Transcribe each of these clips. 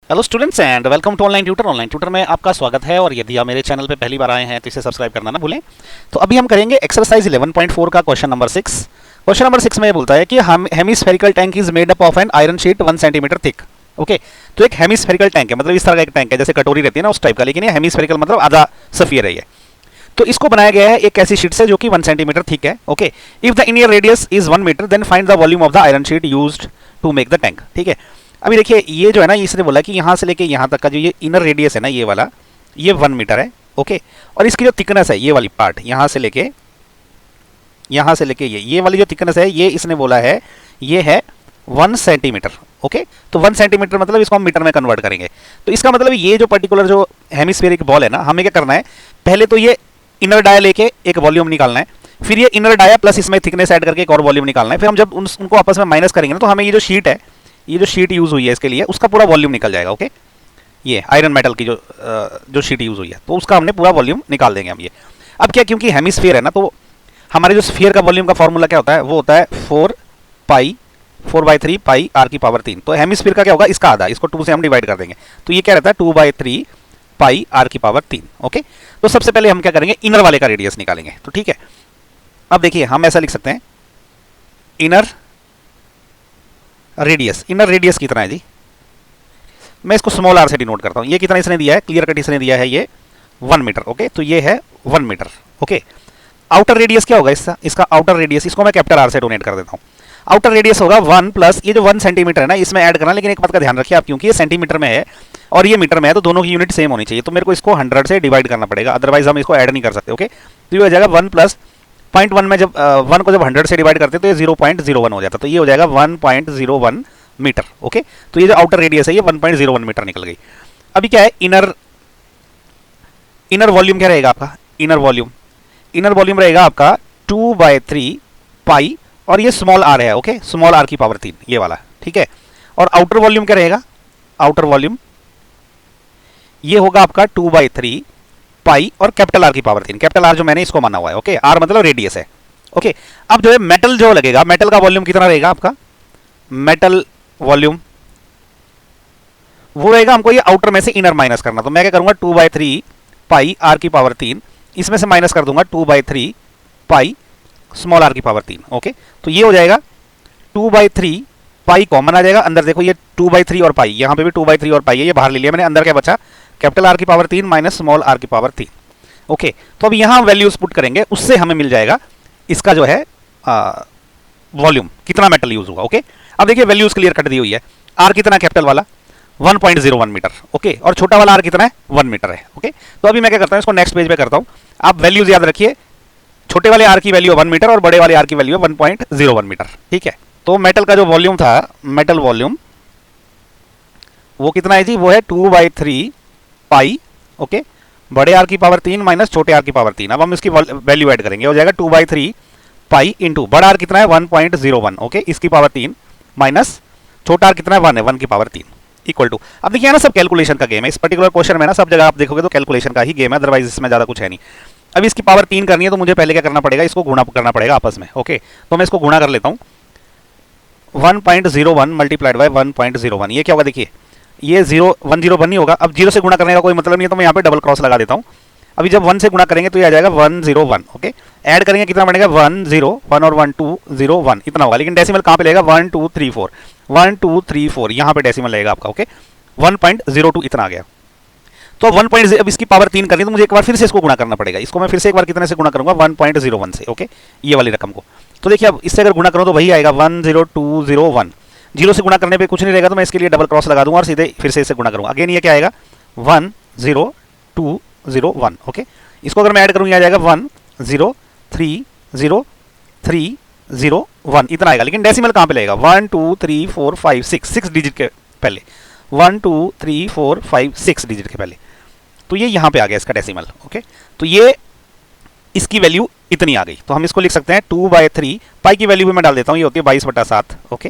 Hello students and welcome to online tutor. Online tutor में आपका स्वागत है और यदि आप मेरे चैनल पे पहली बार आए हैं तो इसे सब्सक्राइब करना ना भूलें। तो अभी हम करेंगे एक्सरसाइज 11.4 का क्वेश्चन नंबर 6। क्वेश्चन नंबर 6 में ये बोलता है कि हम hemispherical tank is made up of an iron sheet 1 centimetre thick. Okay, तो एक हेमिस्फेरिकल टैंक है, मतलब इस तरह का एक टैंक है जैसे कटोरी रहती है ना उस टाइप का, लेकिन ये हेमिस्फेरिकल मतलब आधा सफियर है ये। तो इसको बनाया गया है एक ऐसी शीट से जो कि 1 सेंटीमीटर थिक है। Okay, if the inner radius is 1 metre then find the volume of the iron sheet used to make the tank. ठीक है, अभी देखिए ये जो है ना, इसने बोला कि यहाँ से लेके यहाँ तक का जो ये इनर रेडियस है ना, ये वाला, ये 1 मीटर है। ओके, और इसकी जो थिकनेस है ये वाली पार्ट यहाँ से लेके ये वाली जो थिकनेस है ये इसने बोला है ये है 1 सेंटीमीटर। ओके, तो 1 सेंटीमीटर मतलब इसको हम मीटर में कन्वर्ट करेंगे। तो इसका मतलब ये जो पर्टिकुलर जो हेमिस्फेरिक बॉल है ना, हमें क्या करना है, पहले तो ये इनर डाया लेके एक वॉल्यूम निकालना है, फिर ये इनर डाया प्लस इसमें थिकनेस ऐड करके एक और वॉल्यूम निकालना है। फिर हम जब उनको आपस में माइनस करेंगे ना, तो हमें ये जो शीट है, ये जो शीट यूज हुई है इसके लिए, उसका पूरा वॉल्यूम निकल जाएगा। ओके, ये आयरन मेटल की जो शीट यूज हुई है, तो उसका हमने पूरा वॉल्यूम निकाल देंगे हम ये। अब क्या, क्योंकि हेमिस्फीयर है ना, तो हमारे जो स्फीयर का वॉल्यूम का फॉर्मूला क्या होता है, वो होता है 4/3 पाई आर की पावर 3। तो हेमिस्फीयर का क्या होगा, इसका आधा, इसको 2 से हम डिवाइड कर देंगे, तो ये क्या रहता है 2/3 पाई आर की पावर 3। ओके, तो सबसे पहले हम क्या करेंगे, इनर वाले का रेडियस निकालेंगे। तो ठीक है, अब देखिए हम ऐसा लिख सकते हैं, इनर रेडियस कितना है जी, मैं इसको स्मॉल आर से डिनोट करता हूं। ये कितना इसने दिया है, क्लियर कट इसने दिया है ये 1 मीटर। ओके, तो ये है 1 मीटर। ओके, आउटर रेडियस क्या होगा इसका आउटर रेडियस, इसको मैं कैपिटल आर से डोनेट कर देता हूं। आउटर रेडियस होगा 1 प्लस ये जो 1 सेंटीमीटर है ना, इसमें ऐड करना, लेकिन एक बात का ध्यान रखिए आप, क्योंकि ये सेंटीमीटर में है और ये मीटर में है, तो दोनों की यूनिट सेम होनी चाहिए। तो मेरे को इसको 100 से डिवाइड करना पड़ेगा, अदरवाइज हम इसको ऐड नहीं कर सकते। ओके, तो ये हो जाएगा 1 प्लस 0.1 में जब 1 को जब 100 से डिवाइड करते हैं तो ये 0.01 हो जाता है, तो ये हो जाएगा 1.01 मीटर। ओके, तो ये जो आउटर रेडियस है ये 1.01 मीटर निकल गई। अभी क्या है, इनर वॉल्यूम क्या रहेगा आपका, इनर वॉल्यूम रहेगा आपका 2/3 पाई, और ये स्मॉल आर है। ओके, स्मॉल आर की पावर 3 ये वाला। ठीक है, और आउटर वॉल्यूम क्या रहेगा, आउटर वॉल्यूम ये होगा आपका 2/3 पाई और कैपिटल आर की पावर 3। कैपिटल आर जो मैंने इसको माना हुआ है। ओके, आर मतलब रेडियस है। ओके, अब जो है मेटल जो लगेगा, मेटल का वॉल्यूम कितना रहेगा आपका, मेटल वॉल्यूम वो रहेगा, हमको ये आउटर में से इनर माइनस करना। तो मैं क्या करूंगा, 2/3 पाई आर की पावर 3, इसमें से माइनस कर दूंगा 2/3 पाई स्मॉल आर की पावर 3। ओके, तो ये हो जाएगा 2/3 पाई कॉमन आ जाएगा अंदर, देखो ये 2/3 और पाई, यहां पे भी 2/3 और पाई है, ये बाहर ले लिया मैंने, अंदर क्या बचा, कैपिटल आर की पावर 3 माइनस स्मॉल आर की पावर 3। ओके, तो अब यहां वैल्यूज पुट करेंगे, उससे हमें मिल जाएगा इसका जो है वॉल्यूम, कितना मेटल यूज हुआ। ओके, अब देखिए वैल्यूज क्लियर कट दी हुई है, आर कितना कैपिटल वाला 1.01 मीटर। ओके, और छोटा वाला आर कितना है 1 मीटर है। ओके, तो अभी मैं क्या करता हूं, इसको नेक्स्ट पेज पे करता हूं। आप वैल्यूज याद रखिए, छोटे वाले आर की वैल्यू 1 मीटर और बड़े वाले आर की वैल्यू 1.01 मीटर। ठीक है, तो मेटल का जो वॉल्यूम था, मेटल वॉल्यूम वो कितना है जी, वो है 2/3 पाई। ओके, बड़े आर की पावर 3 माइनस छोटे आर की पावर 3। अब हम इसकी वैल्यू ऐड करेंगे, हो जाएगा 2/3 पाई इंटू बड़ा आर कितना है 1.01। ओके, इसकी पावर 3 माइनस छोटा आर कितना है 1 है, 1 की पावर 3 इक्वल टू। अब देखिए ना, सब कैलकुलेशन का गेम है इस पर्टिकुलर क्वेश्चन में ना, सब जगह आप देखोगे तो कैलकुलेशन का ही गेम है, अदरवाइज इसमें ज्यादा कुछ है नहीं। अब इसकी पावर 3 करनी है तो मुझे पहले क्या करना पड़ेगा, इसको गुणा करना पड़ेगा आपस में। ओके, तो मैं इसको गुणा कर लेता हूं, 1.01 मल्टीप्लाइड बाय 1.01, ये क्या होगा देखिए, ये 101 ही होगा। अब 0 से गुणा करने का कोई मतलब नहीं है, तो मैं यहाँ पे डबल क्रॉस लगा देता हूँ। अभी जब 1 से गुणा करेंगे तो ये आ जाएगा 101। ओके, ऐड करेंगे कितना बनेगा 1 और 1 2 0 1 इतना होगा, लेकिन डेसिमल कहाँ पे लेगा 1 2 3 4 1 2 3 4 यहाँ पे डेसिमल लगेगा आपका। ओके, 1.02 इतना आ गया। तो 1. अब इसकी पावर 3 करनी है तो मुझे एक बार फिर से इसको गुणा करना पड़ेगा, इसको मैं फिर से एक बार कितने से गुणा करूंगा 1.01 से। ओके, ये वाली रकम को, तो देखिए अब इससे अगर गुणा करूं तो वही आएगा 10201। 0 से गुणा करने पे कुछ नहीं रहेगा, तो मैं इसके लिए डबल क्रॉस लगा दूंगा और सीधे फिर से इसे गुणा करूंगा। अगेन ये क्या आएगा 10201। ओके, इसको अगर मैं ऐड करूंगा आ जाएगा 1030301 इतना आएगा, लेकिन डेसिमल कहां पे लगेगा 1 2 3 4 5 6 डिजिट के पहले, 1 2 3 4 5 6 डिजिट के पहले, तो ये यहां पे आ गया इसका डेसिमल। ओके, तो ये इसकी वैल्यू इतनी आ गई, तो हम इसको लिख सकते हैं 2/3 पाई की वैल्यू भी मैं डाल देता हूं, ये होती है 22/7। ओके,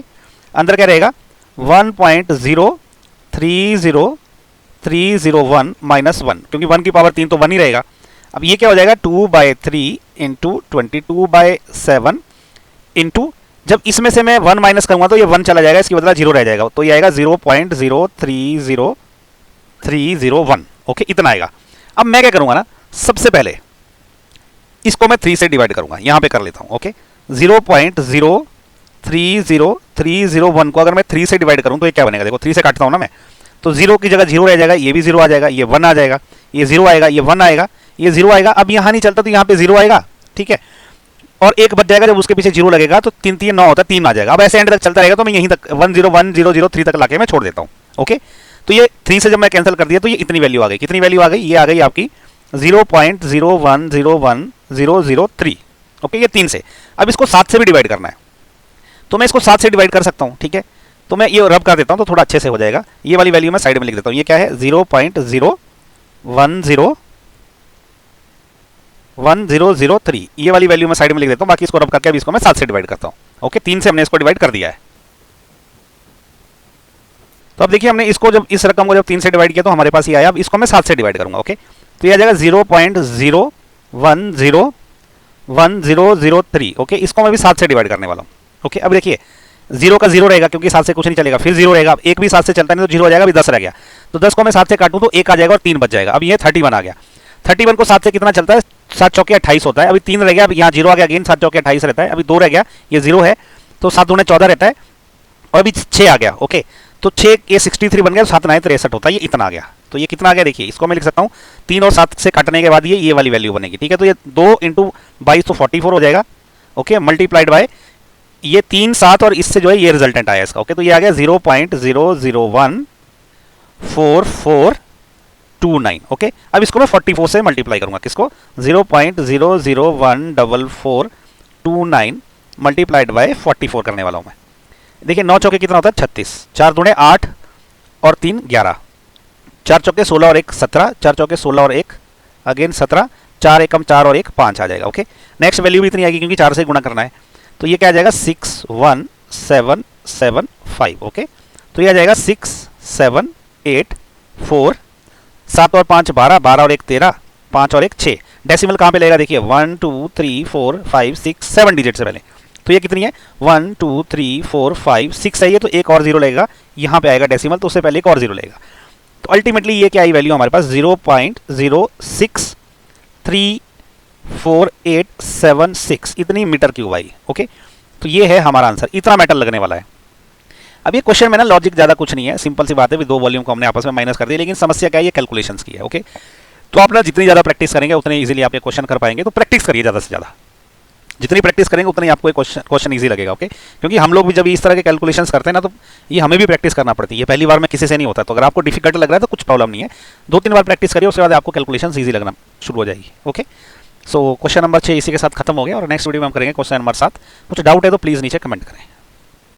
अंदर क्या रहेगा 1.030301 माइनस 1, क्योंकि 1 की पावर 3 तो 1 ही रहेगा। अब ये क्या हो जाएगा 2/3 इंटू 22/7 इंटू, जब इसमें से मैं 1 माइनस करूंगा तो ये 1 चला जाएगा, इसकी बदला 0 रह जाएगा, तो ये आएगा 0.0301 301, ओके, इतना आएगा। अब मैं क्या करूंगा ना, सबसे पहले इसको मैं 3 से डिवाइड करूंगा, यहां पे कर लेता हूं, ओके। 0.030301 को अगर मैं 3 से डिवाइड करूं तो ये क्या बनेगा, देखो 3 से काटता हूं ना मैं, तो 0 की जगह 0 रह जाएगा, ये भी 0 आ जाएगा, ये 1 आ जाएगा, ये 0 आएगा, ये 1 आएगा, ये 0 आएगा। अब यहां नहीं चलता तो यहां पे 0 आएगा, ठीक है, और एक बच जाएगा, जब उसके पीछे 0 लगेगा तो 3 3 9 होता है, 3 आ जाएगा। अब ऐसे एंड तक चलता रहेगा, तो मैं यहीं तक 101,003 तक लाके मैं छोड़ देता हूं, ओके। तो ये 3 से जब मैं कैंसिल कर दिया तो ये इतनी वैल्यू आ गई, कितनी वैल्यू आ गई, ये आ गई आपकी 0.0101003, ओके, ये 3 से। अब इसको 7 से भी डिवाइड करना है, तो मैं इसको 7 से डिवाइड कर सकता हूं, ठीक है। तो मैं ये रब कर देता हूं तो थोड़ा अच्छे से हो जाएगा। ये वाली वैल्यू मैं साइड में लिख देता हूं, ये क्या है 0.01003, ये वाली वैल्यू मैं साइड में लिख देता हूं, बाकी इसको रब करके अभी इसको मैं 7 से डिवाइड करता हूं, ओके। 3 से हमने इसको डिवाइड कर दिया है। तो अब देखिए हमने इसको जब इस रकम को जब 3 से डिवाइड किया तो हमारे पास ये आया। अब इसको मैं 7 से डिवाइड करूंगा, ओके। तो ये आ जाएगा 0.01003, ओके। इसको मैं भी 7 से डिवाइड करने वाला हूं, ओके। अब देखिए 0 का 0 रहेगा क्योंकि 7 से कुछ नहीं चलेगा, फिर 0 रहेगा, अब 1 भी 7 से चलता नहीं तो 0 हो जाएगा, अभी 10 रह गया, तो 10 को मैं 7 से काटूं तो 1 आ जाएगा और 3 बच जाएगा। अब ये 31 आ गया। 31 को 7 से कितना चलता है, 7 चौके 28 होता है, अभी 3 रह गया, अब यहाँ 0 आ गया, अगेन 7 चौके 28 रहता है, अभी 2 रह गया, ये 0 है, तो 7 दूने 14 रहता है, और अभी 6 आ गया, ओके। तो 6 ये 63 बन गया, 7 9 63 होता है, ये इतना आ गया। तो ये कितना आ गया, देखिए इसको मैं लिख सकता हूँ 3 और 7 से काटने के बाद ये वाली वैल्यू बनेगी, ठीक है। तो ये 2 × 22 तो 44 हो जाएगा, ओके, मल्टीप्लाइड बाय ये 3 7 और इससे जो है ये रिजल्टेंट आया इसका, ओके। तो ये आ गया 0.0014429, ओके। अब इसको मैं 44 से मल्टीप्लाई करूंगा, किसको 0.0014429 मल्टीप्लाइड बाय 44 करने वाला हूं मैं। देखिए 9 चौके कितना होता है 36, 4 दूने 8 और 3 11, 4 चौके 16 और 1 17, 4 चौके 16 और 1 अगेन 17, 4 एकम 4 और 1 5 आ जाएगा, ओके। नेक्स्ट वैल्यू भी इतनी आएगी क्योंकि 4 से गुणा करना है, तो ये क्या आ जाएगा 61775, ओके। तो ये आ जाएगा 6784, 7 और 5 12, 12 और 1 13, 5 और 1 6। डेसिमल कहाँ पे लगेगा, देखिए 1 2 3 4 5 6 7 डिजिट से पहले, तो ये कितनी है 1 2 3 4 5 6 है ये, तो एक और 0 लगेगा, यहाँ पे आएगा डेसिमल, तो उससे पहले एक और 0 लगेगा। तो अल्टीमेटली ये क्या आई वैल्यू हमारे पास 0.0634876, इतनी मीटर क्यूब आई, ओके। तो ये है हमारा आंसर, इतना मेटल लगने वाला है। अब ये क्वेश्चन में ना लॉजिक ज़्यादा कुछ नहीं है, सिंपल सी बात है, 2 वॉल्यूम को हमने आपस में माइनस कर दिया, लेकिन समस्या क्या है, ये कैलकुलेशंस की है, ओके। तो आप ना जितनी ज़्यादा प्रैक्टिस करेंगे उतने इजीली आप ये क्वेश्चन कर पाएंगे, तो प्रैक्टिस करिए ज़्यादा से ज़्यादा, जितनी प्रैक्टिस करेंगे उतना ही आपको क्वेश्चन इजी लगेगा, ओके। क्योंकि हम लोग भी जब इस तरह के कैलकुलेशंस करते हैं ना, तो ये हमें भी प्रैक्टिस करना पड़ती है, ये पहली बार में किसी से नहीं होता। तो अगर आपको डिफिकल्ट लग रहा है तो कुछ प्रॉब्लम नहीं है, 2-3 बार प्रैक्टिस करिए, उसके बाद आपको कैलकुलेशंस इजी लगना शुरू हो जाएगी, ओके। सो क्वेश्चन नंबर 6 इसी के साथ खत्म हो गया, और नेक्स्ट वीडियो में हम करेंगे क्वेश्चन नंबर 7। कुछ डाउट है तो प्लीज़ नीचे कमेंट करें।